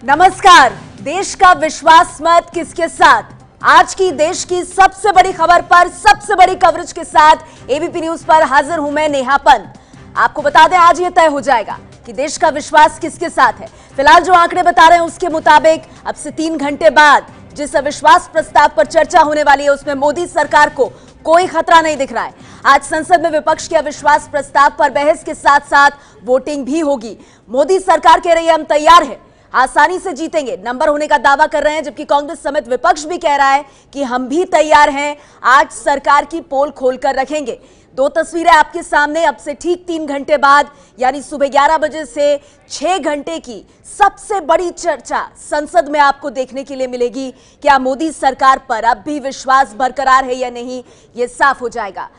नमस्कार। देश का विश्वास मत किसके साथ, आज की देश की सबसे बड़ी खबर पर सबसे बड़ी कवरेज के साथ एबीपी न्यूज पर हाजिर हूं मैं नेहा पंत। आपको बता दें आज यह तय हो जाएगा कि देश का विश्वास किसके साथ है। फिलहाल जो आंकड़े बता रहे हैं उसके मुताबिक अब से 3 घंटे बाद जिस अविश्वास प्रस्ताव पर चर्चा होने वाली है उसमें मोदी सरकार को कोई खतरा नहीं दिख रहा है। आज संसद में विपक्ष के अविश्वास प्रस्ताव पर बहस के साथ साथ वोटिंग भी होगी। मोदी सरकार कह रही है हम तैयार हैं, आसानी से जीतेंगे, नंबर होने का दावा कर रहे हैं, जबकि कांग्रेस समेत विपक्ष भी कह रहा है कि हम भी तैयार हैं, आज सरकार की पोल खोलकर रखेंगे। दो तस्वीरें आपके सामने। अब से ठीक 3 घंटे बाद यानी सुबह 11 बजे से 6 घंटे की सबसे बड़ी चर्चा संसद में आपको देखने के लिए मिलेगी। क्या मोदी सरकार पर अब भी विश्वास बरकरार है या नहीं, यह साफ हो जाएगा।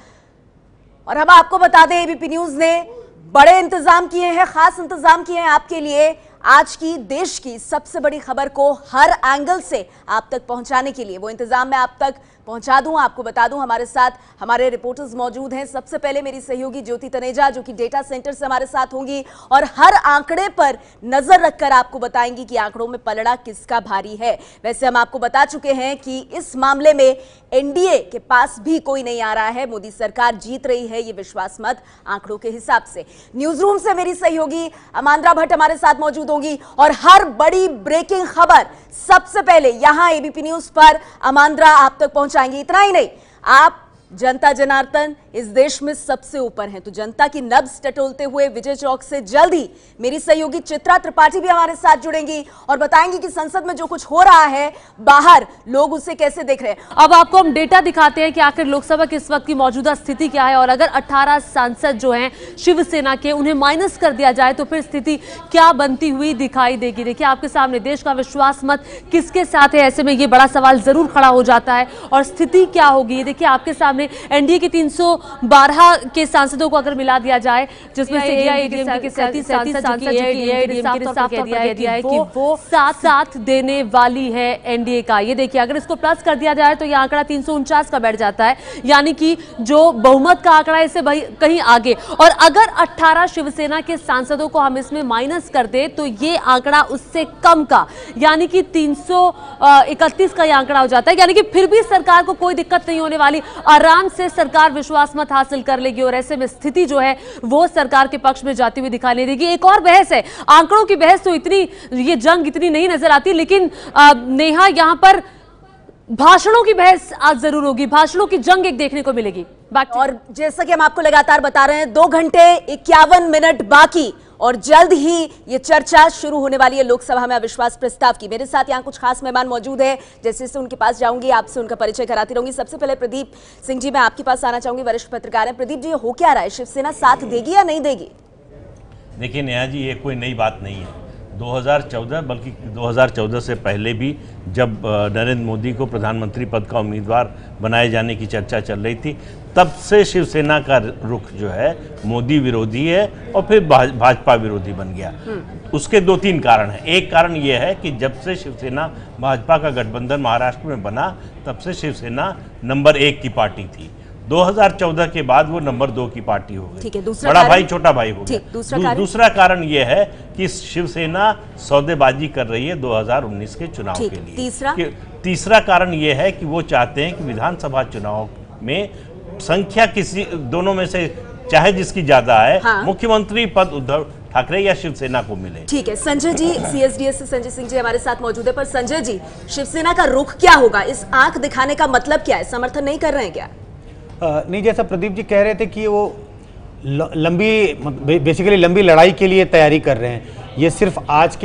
और हम आपको बता दें एबीपी न्यूज ने बड़े इंतजाम किए हैं, खास इंतजाम किए हैं आपके लिए आज की देश की सबसे बड़ी खबर को हर एंगल से आप तक पहुंचाने के लिए। वो इंतजाम मैं आप तक पहुंचा दूं, आपको बता दूं हमारे साथ हमारे रिपोर्टर्स मौजूद हैं। सबसे पहले मेरी सहयोगी ज्योति तनेजा जो कि डेटा सेंटर से हमारे साथ होंगी और हर आंकड़े पर नजर रखकर आपको बताएंगी कि आंकड़ों में पलड़ा किसका भारी है। वैसे हम आपको बता चुके हैं कि इस मामले में एनडीए के पास भी कोई नहीं आ रहा है, मोदी सरकार जीत रही है, ये विश्वास मत आंकड़ों के हिसाब से। न्यूज रूम से मेरी सहयोगी अमांद्रा भट्ट हमारे साथ मौजूद होंगी और हर बड़ी ब्रेकिंग खबर सबसे पहले यहां एबीपी न्यूज पर अमांद्रा आप तक पहुंचाएंगी। इतना ही नहीं, आप जनता जनार्दन इस देश में सबसे ऊपर हैं, तो जनता की नब्ज टटोलते हुए विजय चौक से जल्द ही मेरी सहयोगी चित्रा त्रिपाठी भी हमारे साथ जुड़ेंगी और बताएंगी कि संसद में जो कुछ हो रहा है बाहर लोग उसे कैसे देख रहे हैं। अब आपको हम डेटा दिखाते हैं कि आखिर लोकसभा की इस वक्त की मौजूदा स्थिति क्या है और अगर 18 सांसद जो हैं शिवसेना के उन्हें माइनस कर दिया जाए तो फिर स्थिति क्या बनती हुई दिखाई देगी। देखिए आपके सामने देश का विश्वास मत किसके साथ है, ऐसे में ये बड़ा सवाल जरूर खड़ा हो जाता है और स्थिति क्या होगी। देखिए आपके सामने एनडीए के 312 के सांसदों को अगर मिला दिया जाए, जिसमें से एआईएडीएमके के 37 सांसद साफ तौर पर कह दिया है कि वो साथ देने वाली है एनडीए का। ये देखिए अगर इसको प्लस कर दिया जाए तो ये आंकड़ा 349 का बैठ जाता है, यानी कि जो बहुमत का आंकड़ा है इससे कहीं आगे। और अगर 18 शिवसेना के सांसदों को हम इसमें माइनस कर दे तो ये आंकड़ा उससे कम का यानी कि 331 का ये आंकड़ा हो जाता है, यानी कि फिर भी सरकार को कोई दिक्कत नहीं होने वाली, आराम से सरकार विश्वास मत हासिल कर लेगी और ऐसे में स्थिति जो है वो सरकार के पक्ष में जाती हुई दिखाई नहीं देगी। एक और बहस है, आंकड़ों की बहस तो इतनी ये जंग इतनी नहीं नजर आती, लेकिन नेहा यहां पर भाषणों की बहस आज जरूर होगी, भाषणों की जंग एक देखने को मिलेगी। और जैसा कि हम आपको लगातार बता रहे हैं 2 घंटे 51 मिनट बाकी और जल्द ही ये चर्चा शुरू होने वाली है लोकसभा में अविश्वास प्रस्ताव की। मेरे साथ यहाँ कुछ खास मेहमान मौजूद है, जैसे से उनके पास जाऊंगी आपसे उनका परिचय कराती रहूंगी। सबसे पहले प्रदीप सिंह जी मैं आपके पास आना चाहूंगी, वरिष्ठ पत्रकार हैं। प्रदीप जी हो क्या रहा है, शिवसेना साथ देगी या नहीं देगी? देखिए नेहा जी, ये कोई नई बात नहीं है। 2014 बल्कि 2014 से पहले भी जब नरेंद्र मोदी को प्रधानमंत्री पद का उम्मीदवार बनाए जाने की चर्चा चल रही थी, तब से शिवसेना का रुख जो है मोदी विरोधी है और फिर भाजपा विरोधी बन गया। उसके 2-3 कारण हैं। एक कारण ये है कि जब से शिवसेना भाजपा का गठबंधन महाराष्ट्र में बना तब से शिवसेना नंबर 1 की पार्टी थी। 2014 के बाद वो नंबर 2 की पार्टी हो गई, बड़ा भाई छोटा भाई हो गया। दूसरा कारण ये है कि शिवसेना सौदेबाजी कर रही है 2019 के चुनाव के लिए। तीसरा कारण ये है कि वो चाहते हैं कि विधानसभा चुनाव में संख्या किसी दोनों में से चाहे जिसकी ज्यादा है, हाँ। मुख्यमंत्री पद उद्धव ठाकरे या शिवसेना को मिले। ठीक है, संजय जी सीएसडीएस से संजय सिंह जी हमारे साथ मौजूद है। पर संजय जी, शिवसेना का रुख क्या होगा, इस आंख दिखाने का मतलब क्या है, समर्थन नहीं कर रहे हैं क्या? नहीं, जैसा प्रदीप जी कह रहे थे कि वो बेसिकली लंबी लड़ाई के लिए तैयारी कर रहे हैं। ये सिर्फ आज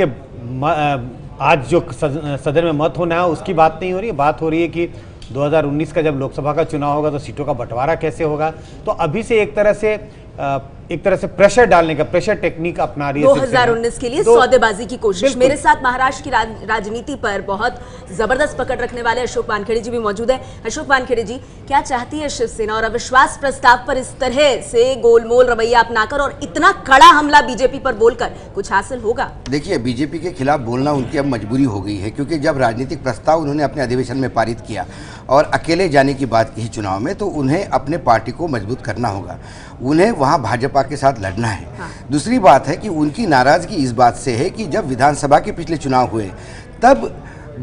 जो सदन में मत होना है उसकी बात नहीं हो रही है, बात हो रही है कि 2019 का जब लोकसभा का चुनाव होगा तो सीटों का बंटवारा कैसे होगा। तो अभी से एक तरह से प्रेशर डालने का प्रेशर टेक्निक अपना रही है 2019 के लिए सौदेबाजी की कोशिश। मेरे साथ महाराष्ट्र की राजनीति पर बहुत जबरदस्त पकड़ रखने वाले अशोक वानखेड़े जी भी मौजूद हैं। अशोक वानखेड़े जी, क्या चाहती है शिवसेना और अविश्वास प्रस्ताव पर इस तरह से गोलमोल रवैया अपनाकर और इतना कड़ा हमला बीजेपी पर बोलकर कुछ हासिल होगा? देखिए, बीजेपी के खिलाफ बोलना उनकी अब मजबूरी हो गई है, क्योंकि जब राजनीतिक प्रस्ताव उन्होंने अपने अधिवेशन में पारित किया और अकेले जाने की बात की चुनाव में, तो उन्हें अपने पार्टी को मजबूत करना होगा। उन्हें वहाँ भाजपा सपा के साथ लड़ना है। दूसरी बात है कि उनकी नाराजगी इस बात से है कि जब विधानसभा के पिछले चुनाव हुए तब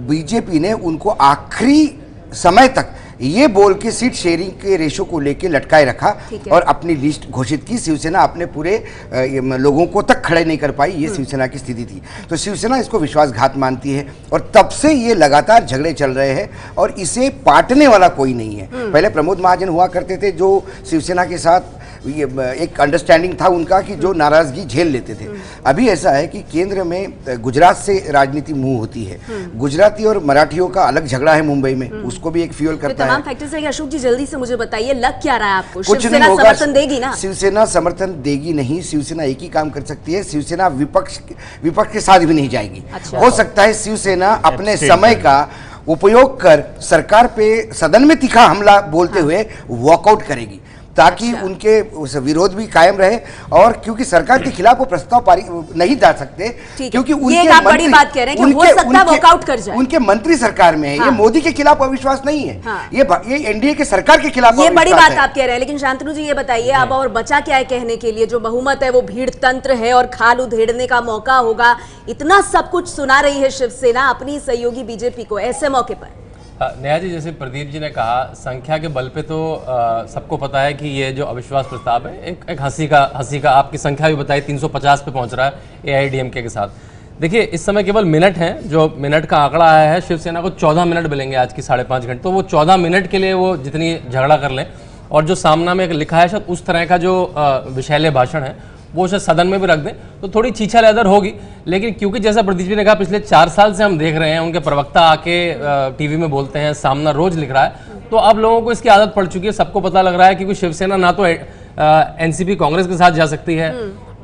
बीजेपी ने उनको आखिरी समय तक ये बोल के सीट शेयरिंग के रेशो को लेके लटकाए रखा और अपनी लिस्ट घोषित की। शिवसेना अपने पूरे लोगों को तक खड़े नहीं कर पाई, ये शिवसेना की स्थिति थी। तो शिवसेना इसको विश्वासघात मानती है और तब से ये लगातार झगड़े चल रहे हैं और इसे पाटने वाला कोई नहीं है। पहले प्रमोद महाजन हुआ करते थे जो शिवसेना के साथ ये एक अंडरस्टैंडिंग था उनका कि जो नाराजगी झेल लेते थे। अभी ऐसा है कि केंद्र में गुजरात से राजनीति मूव होती है, गुजराती और मराठियों का अलग झगड़ा है मुंबई में, उसको भी एक फ्यूल करता है। तमाम फैक्टर्स है। अशोक जी जल्दी से मुझे बताइए, लग क्या रहा है आपको? कुछ शिवसेना नहीं होगा, समर्थन देगी ना? शिवसेना समर्थन देगी नहीं। शिवसेना एक ही काम कर सकती है, शिवसेना विपक्ष के साथ भी नहीं जाएगी। हो सकता है शिवसेना अपने समय का उपयोग कर सरकार पे सदन में तीखा हमला बोलते हुए वॉकआउट करेगी ताकि उनके उस विरोध भी कायम रहे। और क्योंकि सरकार के खिलाफ वो प्रस्ताव पारित नहीं जा सकते क्योंकि उनके बड़ी बात कह रहे हैं कि हो सकता है वॉकआउट कर जाए। उनके मंत्री सरकार में है। ये मोदी के खिलाफ अविश्वास नहीं है, ये एनडीए के सरकार के खिलाफ ये बड़ी बात आप कह रहे हैं। लेकिन शांतनु जी ये बताइए, अब और बचा क्या है कहने के लिए? जो बहुमत है वो भीड़ तंत्र है और खाल उधेड़ने का मौका होगा। इतना सब कुछ सुना रही है शिवसेना अपनी सहयोगी बीजेपी को ऐसे मौके पर। नेहा जी, जैसे प्रदीप जी ने कहा, संख्या के बल पे तो सबको पता है कि ये जो अविश्वास प्रस्ताव है एक हंसी का आपकी संख्या भी बताई 350 पे पहुंच रहा है एआईडीएमके के साथ। देखिए इस समय केवल मिनट हैं, जो मिनट का आंकड़ा आया है, शिवसेना को 14 मिनट मिलेंगे आज की 5.5 घंटे। तो वो 14 मिनट के लिए वो जितनी झगड़ा कर लें, और जो सामना में लिखा है शायद उस तरह का जो विषैले भाषण है वो शायद सदन में भी रख दें तो थोड़ी छीछा लेदर होगी। लेकिन क्योंकि जैसा प्रदीप जी ने कहा, पिछले 4 साल से हम देख रहे हैं उनके प्रवक्ता आके टीवी में बोलते हैं, सामना रोज लिख रहा है, तो अब लोगों को इसकी आदत पड़ चुकी है। सबको पता लग रहा है कि शिवसेना ना तो एनसीपी कांग्रेस के साथ जा सकती है,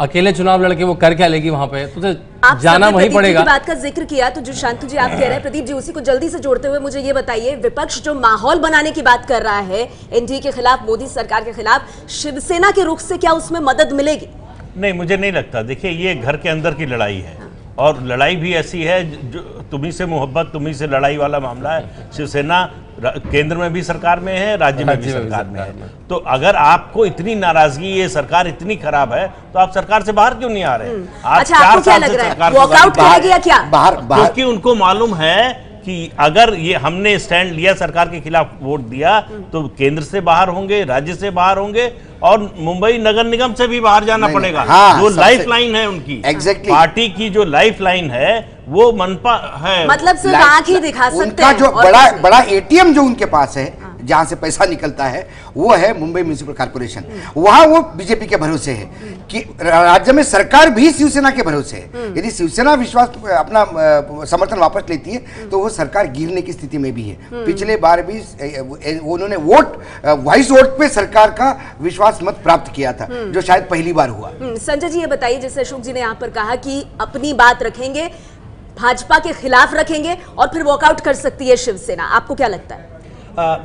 अकेले चुनाव लड़के वो कर क्या लेगी वहां पे, तो जाना वहीं पड़ेगा। बात का जिक्र किया तो जो शांतु जी आप कह रहे हैं, प्रदीप जी उसी को जल्दी से जोड़ते हुए मुझे ये बताइए, विपक्ष जो माहौल बनाने की बात कर रहा है एनडीए के खिलाफ, मोदी सरकार के खिलाफ, शिवसेना के रुख से क्या उसमें मदद मिलेगी? नहीं, मुझे नहीं लगता। देखिए ये घर के अंदर की लड़ाई है और लड़ाई भी ऐसी है जो तुम्ही से मोहब्बत तुम्ही से लड़ाई वाला मामला है। शिवसेना केंद्र में भी सरकार में है, राज्य में भी सरकार में है। तो अगर आपको इतनी नाराजगी, ये सरकार इतनी खराब है, तो आप सरकार से बाहर क्यों नहीं आ रहे? अच्छा, आपको क्या लग रहा है, वॉकआउट करेगी या क्या? क्योंकि उनको मालूम है कि अगर ये हमने स्टैंड लिया, सरकार के खिलाफ वोट दिया, तो केंद्र से बाहर होंगे, राज्य से बाहर होंगे और मुंबई नगर निगम से भी बाहर जाना पड़ेगा। जो लाइफ लाइन है उनकी, पार्टी की जो लाइफ लाइन है वो मनपा है। मतलब सिर्फ आंख ही दिखा सकते हैं। जो बड़ा एटीएम जो उनके पास है, जहां से पैसा निकलता है, वो है मुंबई म्युनिसिपल कॉर्पोरेशन। वहां वो बीजेपी के भरोसे है कि राज्य में सरकार भी शिवसेना के भरोसे है। यदि शिवसेना विश्वास अपना समर्थन वापस लेती है तो वो सरकार गिरने की स्थिति में भी है। पिछले बार भी उन्होंने वॉइस वोट पे सरकार का विश्वास मत प्राप्त किया था, जो शायद पहली बार हुआ। संजय जी ये बताइए, जैसे अशोक जी ने यहाँ पर कहा कि अपनी बात रखेंगे, भाजपा के खिलाफ रखेंगे और फिर वॉकआउट कर सकती है शिवसेना, आपको क्या लगता है?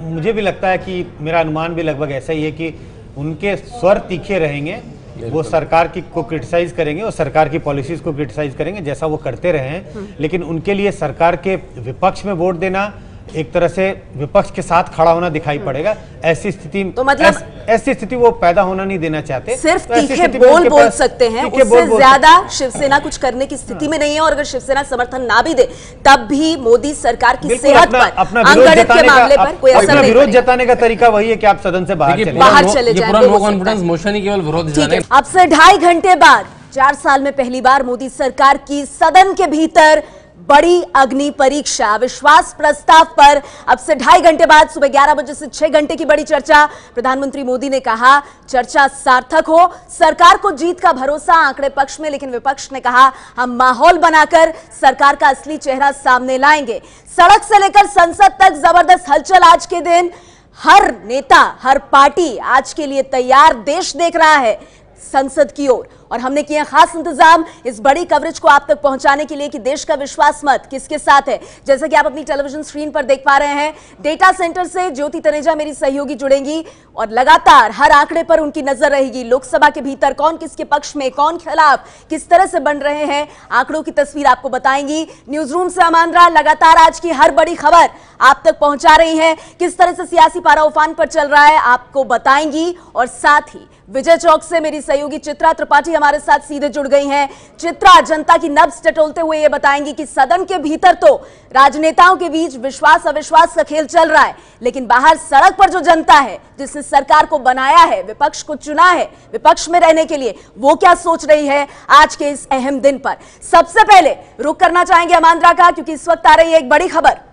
मुझे भी लगता है कि मेरा अनुमान भी लगभग ऐसा ही है कि उनके स्वर तीखे रहेंगे, वो सरकार की को क्रिटिसाइज करेंगे और सरकार की पॉलिसीज को क्रिटिसाइज करेंगे, जैसा वो करते रहे हैं। लेकिन उनके लिए सरकार के विपक्ष में वोट देना, एक तरह से विपक्ष के साथ खड़ा होना दिखाई पड़ेगा। ऐसी स्थिति तो मतलब ऐसी स्थिति वो पैदा होना नहीं देना चाहते। सिर्फ तीखे बोल सकते हैं, उससे ज्यादा शिवसेना कुछ करने की स्थिति में नहीं है। और अगर शिवसेना समर्थन ना भी दे तब भी मोदी सरकार की सेहत पर, अंगणित के मामले पर कोई असर नहीं। विरोध जताने का तरीका वही है कि आप सदन से बाहर चले जाएं। नो कॉन्फिडेंस मोशन ही केवल विरोध जाने। अब से 2.5 घंटे बाद 4 साल में पहली बार मोदी सरकार की सदन के भीतर बड़ी अग्नि परीक्षा, विश्वास प्रस्ताव पर अब से 2.5 घंटे बाद सुबह 11 बजे से 6 घंटे की बड़ी चर्चा। प्रधानमंत्री मोदी ने कहा चर्चा सार्थक हो, सरकार को जीत का भरोसा, आंकड़े पक्ष में, लेकिन विपक्ष ने कहा हम माहौल बनाकर सरकार का असली चेहरा सामने लाएंगे। सड़क से लेकर संसद तक जबरदस्त हलचल आज के दिन। हर नेता, हर पार्टी आज के लिए तैयार, देश देख रहा है संसद की ओर। और हमने किए खास इंतजाम इस बड़ी कवरेज को आप तक पहुंचाने के लिए कि देश का विश्वास मत किसके साथ है। जैसा कि आप अपनी टेलीविजन स्क्रीन पर देख पा रहे हैं, डेटा सेंटर से ज्योति तनेजा मेरी सहयोगी जुड़ेंगी और लगातार हर आंकड़े पर उनकी नजर रहेगी। लोकसभा के भीतर कौन किसके पक्ष में, कौन खिलाफ, किस तरह से बन रहे हैं, आंकड़ों की तस्वीर आपको बताएंगी। न्यूज रूम से आमांद्रा लगातार आज की हर बड़ी खबर आप तक पहुंचा रही है। किस तरह से सियासी पारा उफान पर चल रहा है आपको बताएंगी। और साथ ही विजय चौक से मेरी सहयोगी चित्रा त्रिपाठी हमारे साथ सीधे जुड़ गई हैं। चित्रा, जनता की नब्ज टटोलते हुए ये बताएंगी कि सदन के भीतर तो राजनेताओं के बीच विश्वास अविश्वास का खेल चल रहा है, लेकिन बाहर सड़क पर जो जनता है जिसने सरकार को बनाया है, विपक्ष को चुना है विपक्ष में रहने के लिए, वो क्या सोच रही है आज के इस अहम दिन पर। सबसे पहले रुख करना चाहेंगे आमांद्रा का, क्योंकि इस वक्त आ रही है एक बड़ी खबर।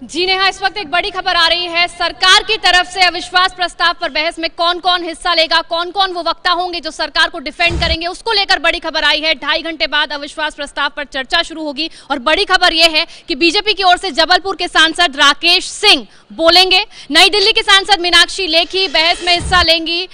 जी नेहा, इस वक्त एक बड़ी खबर आ रही है। सरकार की तरफ से अविश्वास प्रस्ताव पर बहस में कौन कौन हिस्सा लेगा, कौन कौन वो वक्ता होंगे जो सरकार को डिफेंड करेंगे, उसको लेकर बड़ी खबर आई है। 2.5 घंटे बाद अविश्वास प्रस्ताव पर चर्चा शुरू होगी और बड़ी खबर यह है कि बीजेपी की ओर से जबलपुर के सांसद राकेश सिंह बोलेंगे, नई दिल्ली के सांसद मीनाक्षी लेखी बहस में हिस्सा लेंगी,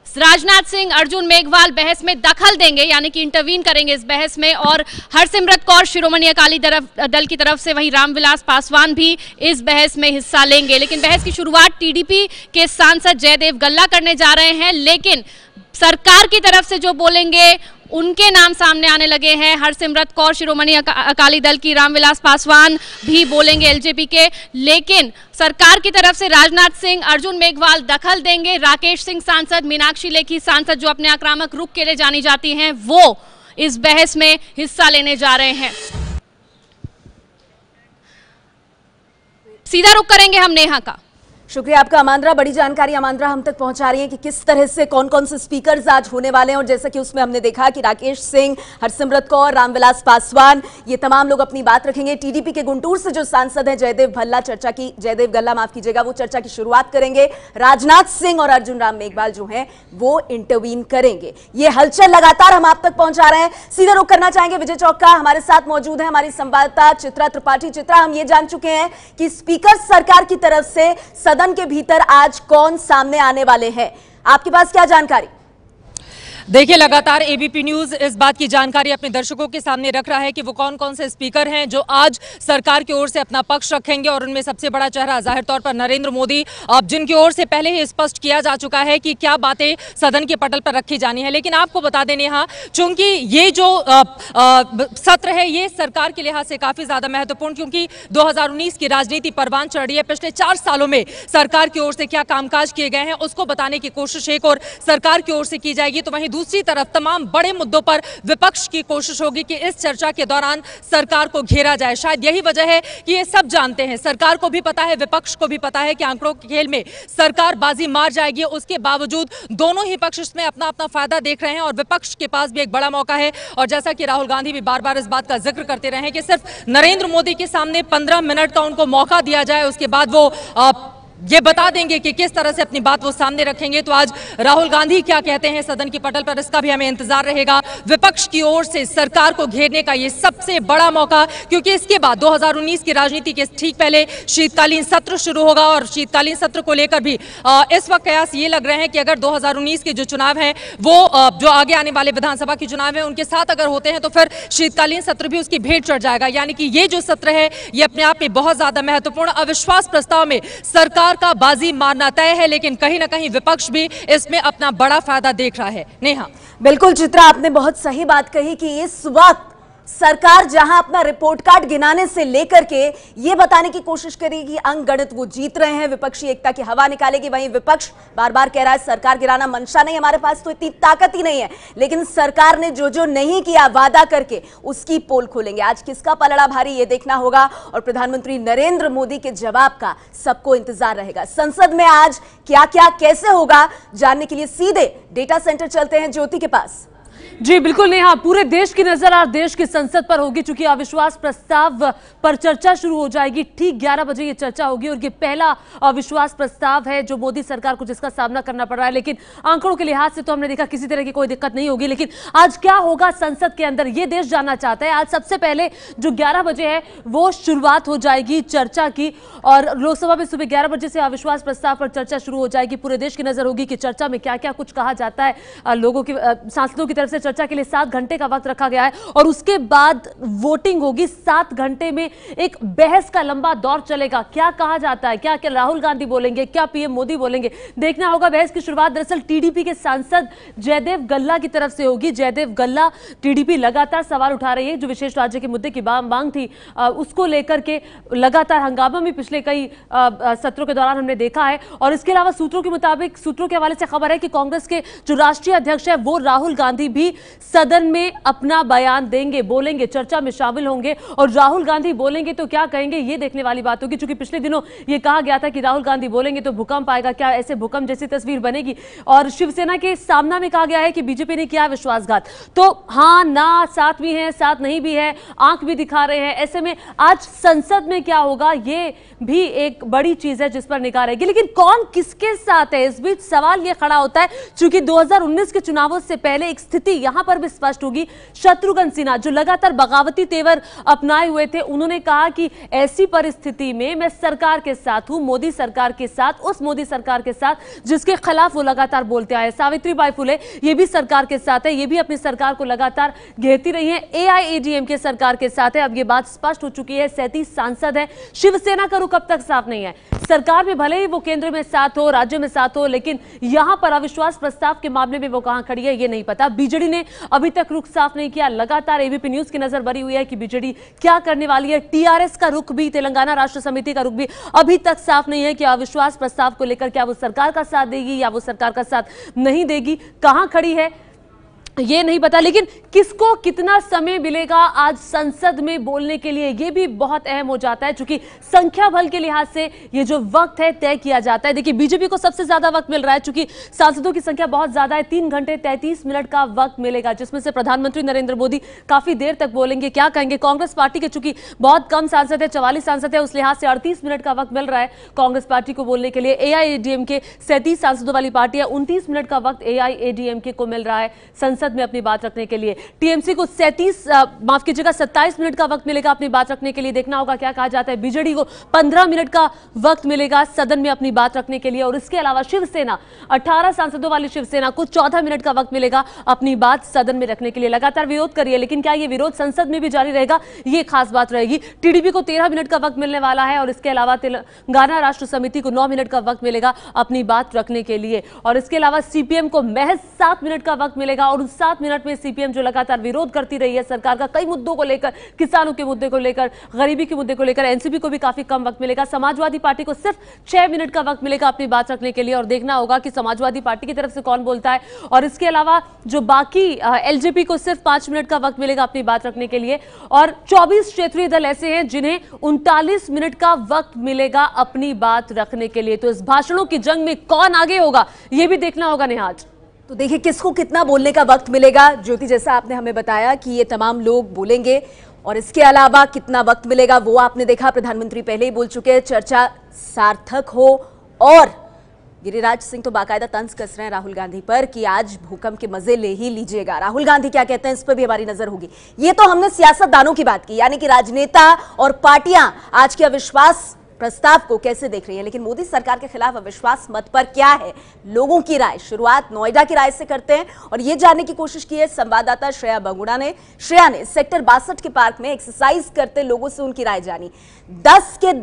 राजनाथ सिंह, अर्जुन मेघवाल बहस में दखल देंगे यानी कि इंटरवीन करेंगे इस बहस में, और हरसिमरत कौर शिरोमणि अकाली दल की तरफ से वहीं रामविलास पासवान भी इस बहस में हिस्सा लेंगे। लेकिन बहस की शुरुआत टीडीपी के सांसद जयदेव गल्ला करने जा रहे हैं, लेकिन सरकार की तरफ से जो बोलेंगे उनके नाम सामने आने लगे हैं। हरसिमरत कौर शिरोमणि अकाली दल की, रामविलास पासवान भी बोलेंगे एलजेपी के, लेकिन सरकार की तरफ से राजनाथ सिंह, अर्जुन मेघवाल दखल देंगे। राकेश सिंह सांसद, मीनाक्षी लेखी सांसद जो अपने आक्रामक रुख के लिए जानी जाती हैं, वो इस बहस में हिस्सा लेने जा रहे हैं। सीधा रुख करेंगे हम नेहा का। शुक्रिया आपका आमांद्रा, बड़ी जानकारी आमांद्रा हम तक पहुंचा रही है कि किस तरह से कौन कौन से स्पीकर्स आज होने वाले हैं। और जैसा कि उसमें हमने देखा कि राकेश सिंह, हरसिमरत कौर, रामविलास पासवान, ये तमाम लोग अपनी बात रखेंगे। टीडीपी के गुंटूर से जो सांसद हैं जयदेव गल्ला माफ कीजिएगा, वो चर्चा की शुरुआत करेंगे। राजनाथ सिंह और अर्जुन राम मेघवाल जो हैं वो इंटरवीन करेंगे। ये हलचल लगातार हम आप तक पहुंचा रहे हैं। सीधे रुख करना चाहेंगे विजय चौक का, हमारे साथ मौजूद है हमारी संवाददाता चित्रा त्रिपाठी। चित्रा, हम ये जान चुके हैं कि स्पीकर सरकार की तरफ से सदन के भीतर आज कौन सामने आने वाले हैं, आपके पास क्या जानकारी? देखिए, लगातार एबीपी न्यूज इस बात की जानकारी अपने दर्शकों के सामने रख रहा है कि वो कौन कौन से स्पीकर हैं जो आज सरकार की ओर से अपना पक्ष रखेंगे। और उनमें सबसे बड़ा चेहरा जाहिर तौर पर नरेंद्र मोदी, जिनकी ओर से पहले ही स्पष्ट किया जा चुका है कि क्या बातें सदन के पटल पर रखी जानी है। लेकिन आपको बता दें नेहा, चूंकि ये जो सत्र है ये सरकार के लिहाज से काफी ज्यादा महत्वपूर्ण, क्योंकि 2019 की राजनीति परवान चढ़ रही है। पिछले 4 सालों में सरकार की ओर से क्या कामकाज किए गए हैं उसको बताने की कोशिश एक और सरकार की ओर से की जाएगी, तो वहीं दूसरी तरफ तमाम बड़े मुद्दों पर विपक्ष की कोशिश होगी कि इस चर्चा के दौरान सरकार को घेरा जाए। शायद यही वजह है कि ये सब जानते हैं, सरकार को भी पता है, विपक्ष को भी पता है कि आंकड़ों के खेल में सरकार बाजी मार जाएगी। उसके बावजूद दोनों ही पक्ष इसमें अपना अपना फायदा देख रहे हैं और विपक्ष के पास भी एक बड़ा मौका है। और जैसा कि राहुल गांधी भी बार बार इस बात का जिक्र करते रहे कि सिर्फ नरेंद्र मोदी के सामने 15 मिनट का उनको मौका दिया जाए, उसके बाद वो ये बता देंगे कि किस तरह से अपनी बात वो सामने रखेंगे। तो आज राहुल गांधी क्या कहते हैं सदन की पटल पर, इसका भी हमें इंतजार रहेगा। विपक्ष की ओर से सरकार को घेरने का ये सबसे बड़ा मौका, क्योंकि इसके बाद 2019 की राजनीति के ठीक पहले शीतकालीन सत्र शुरू होगा और शीतकालीन सत्र को लेकर भी इस वक्त कयास ये लग रहे हैं कि अगर 2019 के जो चुनाव हैं वो जो आगे आने वाले विधानसभा के चुनाव हैं उनके साथ अगर होते हैं तो फिर शीतकालीन सत्र भी उसकी भेंट चढ़ जाएगा। यानी कि ये जो सत्र है ये अपने आप में बहुत ज्यादा महत्वपूर्ण। अविश्वास प्रस्ताव में सरकार का बाजी मारना तय है, लेकिन कहीं ना कहीं विपक्ष भी इसमें अपना बड़ा फायदा देख रहा है। नेहा, बिल्कुल चित्रा, आपने बहुत सही बात कही कि इस वक्त सरकार जहां अपना रिपोर्ट कार्ड गिनाने से लेकर के ये बताने की कोशिश करेगी कि अंक गणित वो जीत रहे हैं, विपक्षी एकता की हवा निकालेगी, वहीं विपक्ष बार बार कह रहा है सरकार गिराना मंशा नहीं, हमारे पास तो इतनी ताकत ही नहीं है। लेकिन सरकार ने जो जो नहीं किया वादा करके उसकी पोल खोलेंगे। आज किसका पलड़ा भारी ये देखना होगा और प्रधानमंत्री नरेंद्र मोदी के जवाब का सबको इंतजार रहेगा। संसद में आज क्या क्या कैसे होगा जानने के लिए सीधे डेटा सेंटर चलते हैं ज्योति के पास। जी बिल्कुल नेहा, पूरे देश की नजर आज देश की संसद पर होगी, चूंकि अविश्वास प्रस्ताव पर चर्चा शुरू हो जाएगी। ठीक 11 बजे ये चर्चा होगी और ये पहला अविश्वास प्रस्ताव है जो मोदी सरकार को जिसका सामना करना पड़ रहा है। लेकिन आंकड़ों के लिहाज से तो हमने देखा किसी तरह की कोई दिक्कत नहीं होगी। लेकिन आज क्या होगा संसद के अंदर ये देश जानना चाहता है। आज सबसे पहले जो 11 बजे है वो शुरुआत हो जाएगी चर्चा की और लोकसभा में सुबह 11 बजे से अविश्वास प्रस्ताव पर चर्चा शुरू हो जाएगी। पूरे देश की नजर होगी कि चर्चा में क्या क्या कुछ कहा जाता है। लोगों की सांसदों की तरफ से चर्चा के लिए 7 घंटे का वक्त रखा गया है और उसके बाद वोटिंग होगी। 7 घंटे में एक बहस का लंबा दौर चलेगा। क्या कहा जाता है, क्या क्या राहुल गांधी बोलेंगे, क्या पीएम मोदी बोलेंगे, देखना होगा। बहस की शुरुआत दरअसल टीडीपी के सांसद जयदेव गल्ला की तरफ से होगी। जयदेव गल्ला, टीडीपी लगातार सवाल उठा रही है। जो विशेष राज्य के मुद्दे की मांग थी उसको लेकर के लगातार हंगामा में पिछले कई सत्रों के दौरान हमने देखा है। और इसके अलावा सूत्रों के मुताबिक, सूत्रों के हवाले से खबर है कि कांग्रेस के जो राष्ट्रीय अध्यक्ष है वो राहुल गांधी भी सदन में अपना बयान देंगे, बोलेंगे, चर्चा में शामिल होंगे। और राहुल गांधी बोलेंगे तो क्या कहेंगे ये देखने वाली बात होगी, क्योंकि पिछले दिनों ये कहा गया था कि राहुल गांधी बोलेंगे तो भूकंप आएगा। क्या ऐसे भूकंप जैसी तस्वीर बनेगी? और शिवसेना के सामना में कहा गया है कि बीजेपी ने किया विश्वासघात। तो हाँ ना, साथ भी है, साथ नहीं भी है, आंख भी दिखा रहे हैं। ऐसे में आज संसद में क्या होगा ये भी एक बड़ी चीज है जिस पर निगाह रहेगी। लेकिन कौन किसके साथ है, इस बीच सवाल ये खड़ा होता है। चूंकि 2019 के चुनावों से पहले एक स्थिति यहां पर भी स्पष्ट होगी। शत्रुघ्न सिन्हा जो लगातार बगावती तेवर अपनाए हुए थे, उन्होंने कहा कि ऐसी परिस्थिति में मैं सरकार के साथ हूं, मोदी सरकार के साथ, उस मोदी सरकार के साथ जिसके खिलाफ वो लगातार बोलते आए। सावित्रीबाई फुले ये भी सरकार के साथ है, ये भी अपनी सरकार को लगातार घेरती रही है। एआईएडीएमके सरकार के साथ है। अब ये बात स्पष्ट हो चुकी है। 37 सांसद है। शिवसेना का रुख अब तक साफ नहीं है। सरकार में भले ही वो केंद्र में साथ हो, राज्य में साथ हो, लेकिन यहां पर अविश्वास प्रस्ताव के मामले में वो कहां खड़ी है ये नहीं पता। बीजेडी ने अभी तक रुख साफ नहीं किया। लगातार एबीपी न्यूज की नजर बनी हुई है कि बीजेडी क्या करने वाली है। टीआरएस का रुख भी, तेलंगाना राष्ट्र समिति का रुख भी अभी तक साफ नहीं है कि अविश्वास प्रस्ताव को लेकर क्या वो सरकार का साथ देगी या वो सरकार का साथ नहीं देगी। कहां खड़ी है ये नहीं पता। लेकिन किसको कितना समय मिलेगा आज संसद में बोलने के लिए ये भी बहुत अहम हो जाता है, क्योंकि संख्या बल के लिहाज से ये जो वक्त है तय किया जाता है। देखिए बीजेपी को सबसे ज्यादा वक्त मिल रहा है, क्योंकि सांसदों की संख्या बहुत ज्यादा है। 3 घंटे 33 मिनट का वक्त मिलेगा, जिसमें से प्रधानमंत्री नरेंद्र मोदी काफी देर तक बोलेंगे। क्या कहेंगे? कांग्रेस पार्टी के चूंकि बहुत कम सांसद है, 44 सांसद है, उस लिहाज से 38 मिनट का वक्त मिल रहा है कांग्रेस पार्टी को बोलने के लिए। एआईएडीएमके 37 सांसदों वाली पार्टी है, 29 मिनट का वक्त एआईएडीएमके को मिल रहा है संसद में अपनी बात रखने के लिए। टीएमसी को 27 मिनट का वक्त मिलेगा अपनी बात रखने के लिए। देखना होगा क्या कहा जाता है। बीजेडी को 15 मिनट का वक्त मिलेगा सदन में अपनी बात रखने के लिए। और इसके अलावा शिवसेना, 18 सांसदों वाली शिवसेना को 14 मिनट का वक्त मिलेगा अपनी बात सदन में रखने के लिए। लगातार विरोध करिए, लेकिन क्या यह विरोध संसद में भी जारी रहेगा ये खास बात रहेगी। टीडीपी को 13 मिनट का वक्त मिलने वाला है और इसके अलावा तेलंगाना राष्ट्र समिति को 9 मिनट का वक्त मिलेगा अपनी बात रखने के लिए। और इसके अलावा सीपीएम को महज 7 मिनट का वक्त मिलेगा और उन 7 मिनट में सीपीएम जो लगातार विरोध करती रही है सरकार का कई मुद्दों को लेकर, किसानों के मुद्दे को लेकर, गरीबी के मुद्दे को लेकर, एनसीपी को भी काफी कम वक्त मिलेगा। समाजवादी पार्टी को सिर्फ 6 मिनट का वक्त मिलेगा अपनी बात रखने के लिए और देखना होगा कि समाजवादी पार्टी की तरफ से कौन बोलता है। और इसके अलावा जो बाकी एलजेपी को सिर्फ 5 मिनट का वक्त मिलेगा अपनी बात रखने के लिए। और 24 क्षेत्रीय दल ऐसे हैं जिन्हें 39 मिनट का वक्त मिलेगा अपनी बात रखने के लिए। तो इस भाषणों की जंग में कौन आगे होगा यह भी देखना होगा नेहाज। तो देखिए किसको कितना बोलने का वक्त मिलेगा। ज्योति, जैसा आपने हमें बताया कि ये तमाम लोग बोलेंगे और इसके अलावा कितना वक्त मिलेगा वो आपने देखा। प्रधानमंत्री पहले ही बोल चुके हैं चर्चा सार्थक हो। और गिरिराज सिंह तो बाकायदा तंज कस रहे हैं राहुल गांधी पर कि आज भूकंप के मजे ले ही लीजिएगा। राहुल गांधी क्या कहते हैं इस पर भी हमारी नजर होगी। ये तो हमने सियासतदानों की बात की, यानी कि राजनेता और पार्टियां आज के अविश्वास प्रस्ताव को कैसे देख रही है। लेकिन मोदी सरकार के खिलाफ अविश्वास मत पर क्या है लोगों की राय। शुरुआत नोएडा की राय से करते हैं और यह जानने की कोशिश की है संवाददाता श्रेया बंगुड़ा ने। श्रेया ने सेक्टर 62 के पार्क में एक्सरसाइज करते लोगों से उनकी राय जानी। 10 के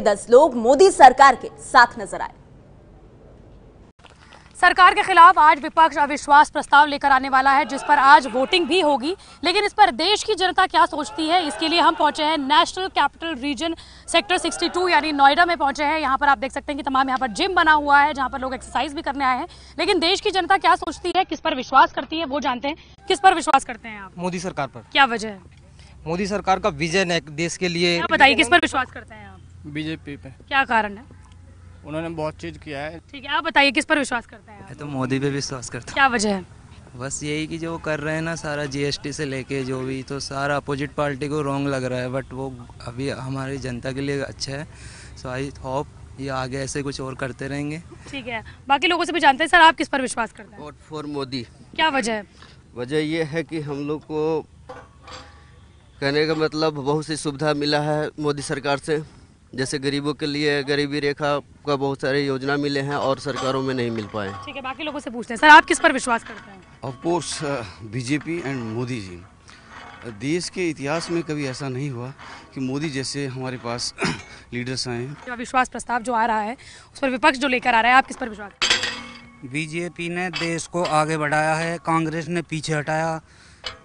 10 लोग मोदी सरकार के साथ नजर आए। सरकार के खिलाफ आज विपक्ष अविश्वास प्रस्ताव लेकर आने वाला है, जिस पर आज वोटिंग भी होगी। लेकिन इस पर देश की जनता क्या सोचती है, इसके लिए हम पहुंचे हैं नेशनल कैपिटल रीजन सेक्टर 62 यानी नोएडा में पहुंचे हैं। यहाँ पर आप देख सकते हैं कि तमाम यहाँ पर जिम बना हुआ है जहाँ पर लोग एक्सरसाइज भी करने आए हैं। लेकिन देश की जनता क्या सोचती है, किस पर विश्वास करती है, वो जानते हैं। किस पर विश्वास करते हैं आप? मोदी सरकार पर। क्या वजह है? मोदी सरकार का विजन है देश के लिए। बताइए किस पर विश्वास करते हैं आप? बीजेपी पे। क्या कारण है? उन्होंने बहुत चीज किया है। ठीक है, आप बताइए किस पर विश्वास करते हैं आप? तो मोदी पे विश्वास करता हूं। क्या वजह है? बस यही कि जो कर रहे हैं ना सारा जीएसटी से लेके जो भी, तो सारा अपोजिट पार्टी को रॉन्ग लग रहा है, बट वो अभी हमारी जनता के लिए अच्छा है। सो आई होप ये आगे ऐसे कुछ और करते रहेंगे। ठीक है, बाकी लोगों से भी जानते हैं। सर, आप किस पर विश्वास करते हैं? Vote for Modi. क्या वजह है? वजह ये है कि हम लोग को कहने का मतलब बहुत सी सुविधा मिला है मोदी सरकार से, जैसे गरीबों के लिए गरीबी रेखा का बहुत सारे योजना मिले हैं और सरकारों में नहीं मिल पाए। ठीक है, बाकी लोगों से पूछते हैं। सर, आप किस पर विश्वास करते हैं? Of course BJP and Modi ji. देश के इतिहास में कभी ऐसा नहीं हुआ कि मोदी जैसे हमारे पास लीडर्स आए हैं। विश्वास प्रस्ताव जो आ रहा है उस पर विपक्ष जो लेकर आ रहा है, आप किस पर विश्वास करते हैं? बीजेपी ने देश को आगे बढ़ाया है, कांग्रेस ने पीछे हटाया।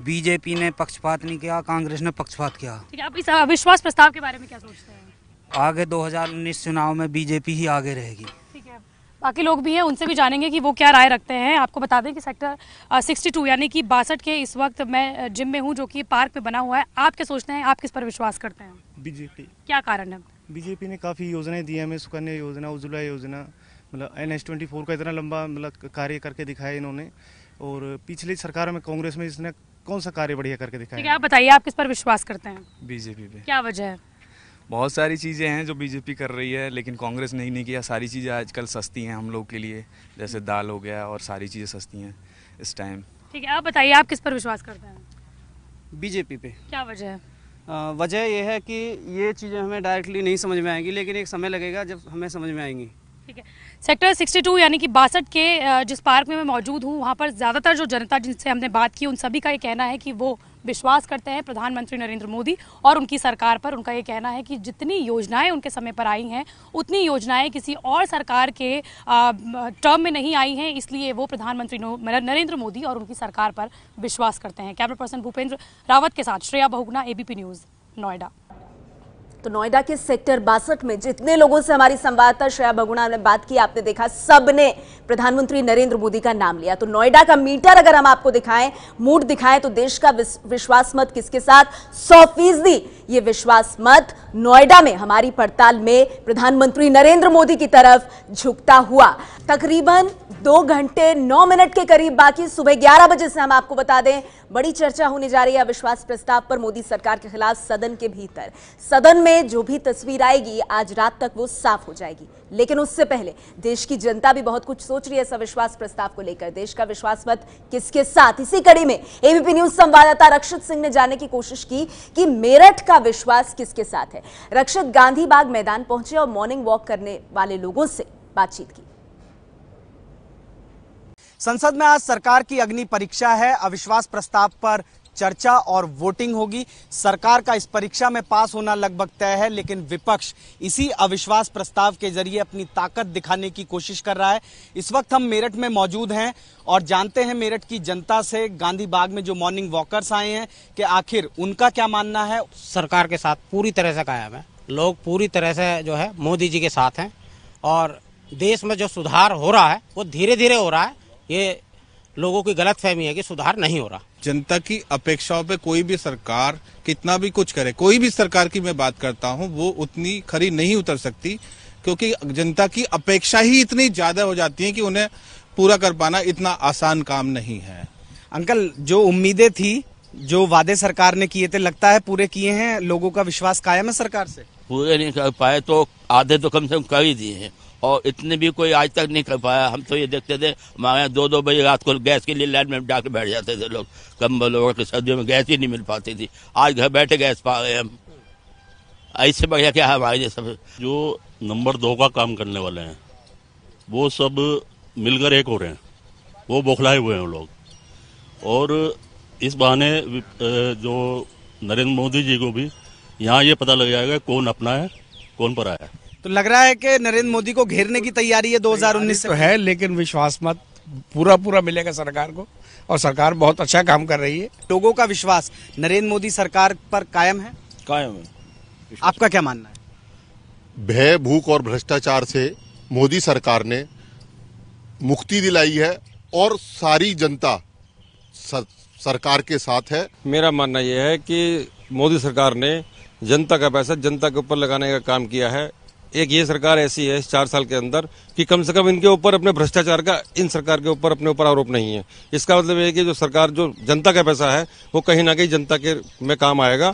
बीजेपी ने पक्षपात नहीं किया, कांग्रेस ने पक्षपात किया। ठीक है, आप इस अविश्वास प्रस्ताव के बारे में क्या सोचते हैं? आगे 2019 चुनाव में बीजेपी ही आगे रहेगी। ठीक है, बाकी लोग भी हैं, उनसे भी जानेंगे कि वो क्या राय रखते हैं। आपको बता दें कि सेक्टर 62 यानी कि 62 के इस वक्त मैं जिम में हूं, जो कि पार्क में बना हुआ है। आप क्या सोचते हैं, आप किस पर विश्वास करते हैं? बीजेपी। क्या कारण है? बीजेपी ने काफ़ी योजनाएं दी हमें, सुकन्या योजना, उज्ज्वला योजना, मतलब NH24 का इतना लंबा मतलब कार्य करके दिखाया इन्होंने। और पिछली सरकार में कांग्रेस में इसने कौन सा कार्य बढ़िया करके दिखाया? ठीक है, आप बताइए, आप किस पर विश्वास करते हैं? बीजेपी पे। क्या वजह है? बहुत सारी चीज़ें हैं जो बीजेपी कर रही है, लेकिन कांग्रेस ने नहीं किया। सारी चीज़ें आजकल सस्ती हैं हम लोग के लिए, जैसे दाल हो गया और सारी चीज़ें सस्ती हैं इस टाइम। ठीक है, आप बताइए, आप किस पर विश्वास करते हैं? बीजेपी पे। क्या वजह है? वजह यह है कि ये चीज़ें हमें डायरेक्टली नहीं समझ में आएंगी, लेकिन एक समय लगेगा जब हमें समझ में आएंगी। ठीक है, सेक्टर 62 यानी कि 62 के जिस पार्क में मैं मौजूद हूँ, वहाँ पर ज़्यादातर जो जनता जिनसे हमने बात की, उन सभी का ये कहना है कि वो विश्वास करते हैं प्रधानमंत्री नरेंद्र मोदी और उनकी सरकार पर। उनका ये कहना है कि जितनी योजनाएं उनके समय पर आई हैं, उतनी योजनाएं किसी और सरकार के टर्म में नहीं आई हैं, इसलिए वो प्रधानमंत्री नरेंद्र मोदी और उनकी सरकार पर विश्वास करते हैं। कैमरा पर्सन भूपेंद्र रावत के साथ श्रेया बहुगुणा, ABP न्यूज़, नोएडा। तो नोएडा के सेक्टर 62 में जितने लोगों से हमारी संवाददाता श्रेया बहुगुणा ने बात की, आपने देखा सबने प्रधानमंत्री नरेंद्र मोदी का नाम लिया। तो नोएडा का मीटर अगर हम आपको दिखाएं, मूड दिखाएं, तो देश का विश्वास मत किसके साथ? 100% ये विश्वास मत नोएडा में हमारी पड़ताल में प्रधानमंत्री नरेंद्र मोदी की तरफ झुकता हुआ। तकरीबन 2 घंटे 9 मिनट के करीब बाकी, सुबह 11 बजे से हम आपको बता दें बड़ी चर्चा होने जा रही है अविश्वास प्रस्ताव पर मोदी सरकार के खिलाफ सदन के भीतर। सदन में जो भी तस्वीर आएगी आज रात तक वो साफ हो जाएगी, लेकिन उससे पहले देश की जनता भी बहुत कुछ सोच रही है इस अविश्वास प्रस्ताव को लेकर। देश का विश्वास मत किसके साथ? इसी कड़ी में ABP न्यूज संवाददाता रक्षित सिंह ने जानने की कोशिश की कि मेरठ का विश्वास किसके साथ है। रक्षित गांधी बाग मैदान पहुंचे और मॉर्निंग वॉक करने वाले लोगों से बातचीत की। संसद में आज सरकार की अग्नि परीक्षा है। अविश्वास प्रस्ताव पर चर्चा और वोटिंग होगी। सरकार का इस परीक्षा में पास होना लगभग तय है, लेकिन विपक्ष इसी अविश्वास प्रस्ताव के जरिए अपनी ताकत दिखाने की कोशिश कर रहा है। इस वक्त हम मेरठ में मौजूद हैं और जानते हैं मेरठ की जनता से, गांधी बाग में जो मॉर्निंग वॉकर्स आए हैं, कि आखिर उनका क्या मानना है। सरकार के साथ पूरी तरह से कायम है, लोग पूरी तरह से जो है मोदी जी के साथ हैं और देश में जो सुधार हो रहा है वो धीरे धीरे हो रहा है। ये लोगों की गलतफहमी है कि सुधार नहीं हो रहा। जनता की अपेक्षाओं पे कोई भी सरकार कितना भी कुछ करे, कोई भी सरकार की मैं बात करता हूँ, वो उतनी खरी नहीं उतर सकती, क्योंकि जनता की अपेक्षा ही इतनी ज्यादा हो जाती है कि उन्हें पूरा कर पाना इतना आसान काम नहीं है। अंकल, जो उम्मीदें थी, जो वादे सरकार ने किए थे, लगता है पूरे किए हैं? लोगों का विश्वास कायम है सरकार से? पूरे नहीं कर पाए तो आधे तो कम से कम कर ही दिए हैं, और इतने भी कोई आज तक नहीं कर पाया। हम तो ये देखते थे, हमारे यहाँ 2-2 बजे रात को गैस के लिए लाइन में जाके बैठ जाते थे लोग, कंबल ओढ़, सर्दियों में गैस ही नहीं मिल पाती थी। आज घर बैठे गैस पा रहे हैं हम। इससे बढ़िया क्या है हमारे लिए? सब जो नंबर 2 का काम करने वाले हैं वो सब मिलकर एक हो रहे हैं, वो बौखलाए हुए हैं लोग। और इस बहाने जो नरेंद्र मोदी जी को भी यहाँ ये पता लग जाएगा कौन अपना है कौन पराया है। तो लग रहा है कि नरेंद्र मोदी को घेरने की तैयारी है 2019 से। तो है, लेकिन विश्वास मत पूरा मिलेगा सरकार को, और सरकार बहुत अच्छा काम कर रही है। लोगों का विश्वास नरेंद्र मोदी सरकार पर कायम है? कायम है। आपका क्या मानना है? भय, भूख और भ्रष्टाचार से मोदी सरकार ने मुक्ति दिलाई है और सारी जनता सरकार के साथ है। मेरा मानना यह है कि मोदी सरकार ने जनता का पैसा जनता के ऊपर लगाने का काम किया है। एक ये सरकार ऐसी है इस 4 साल के अंदर कि कम से कम इनके ऊपर अपने भ्रष्टाचार का इन सरकार के ऊपर अपने ऊपर आरोप नहीं है। इसका मतलब है कि जो सरकार जो जनता का पैसा है वो कहीं ना कहीं जनता के में काम आएगा।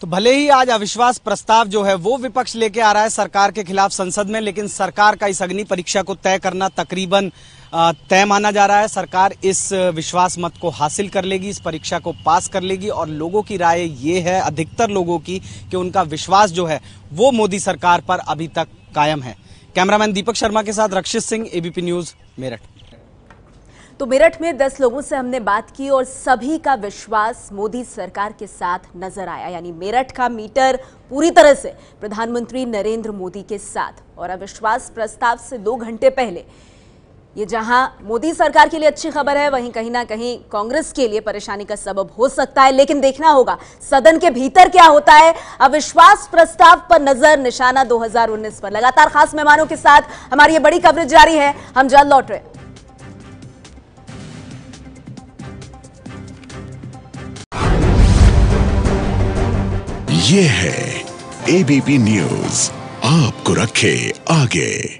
तो भले ही आज अविश्वास प्रस्ताव जो है वो विपक्ष लेके आ रहा है सरकार के खिलाफ संसद में, लेकिन सरकार का इस अग्नि परीक्षा को तय करना तकरीबन तय माना जा रहा है। सरकार इस विश्वास मत को हासिल कर लेगी, इस परीक्षा को पास कर लेगी और लोगों की राय ये है, अधिकतर लोगों की, कि उनका विश्वास जो है वो मोदी सरकार पर अभी तक कायम है। कैमरामैन दीपक शर्मा के साथ रक्षित सिंह, एबीपी न्यूज, मेरठ। तो मेरठ में 10 लोगों से हमने बात की और सभी का विश्वास मोदी सरकार के साथ नजर आया, यानी मेरठ का मीटर पूरी तरह से प्रधानमंत्री नरेंद्र मोदी के साथ। और अविश्वास प्रस्ताव से 2 घंटे पहले ये जहां मोदी सरकार के लिए अच्छी खबर है, वहीं कहीं ना कहीं कांग्रेस के लिए परेशानी का सबब हो सकता है। लेकिन देखना होगा सदन के भीतर क्या होता है। अविश्वास प्रस्ताव पर नजर, निशाना 2019 पर। लगातार खास मेहमानों के साथ हमारी ये बड़ी कवरेज जारी है, हम जल्द लौट रहे। ये है एबीपी न्यूज, आपको रखे आगे।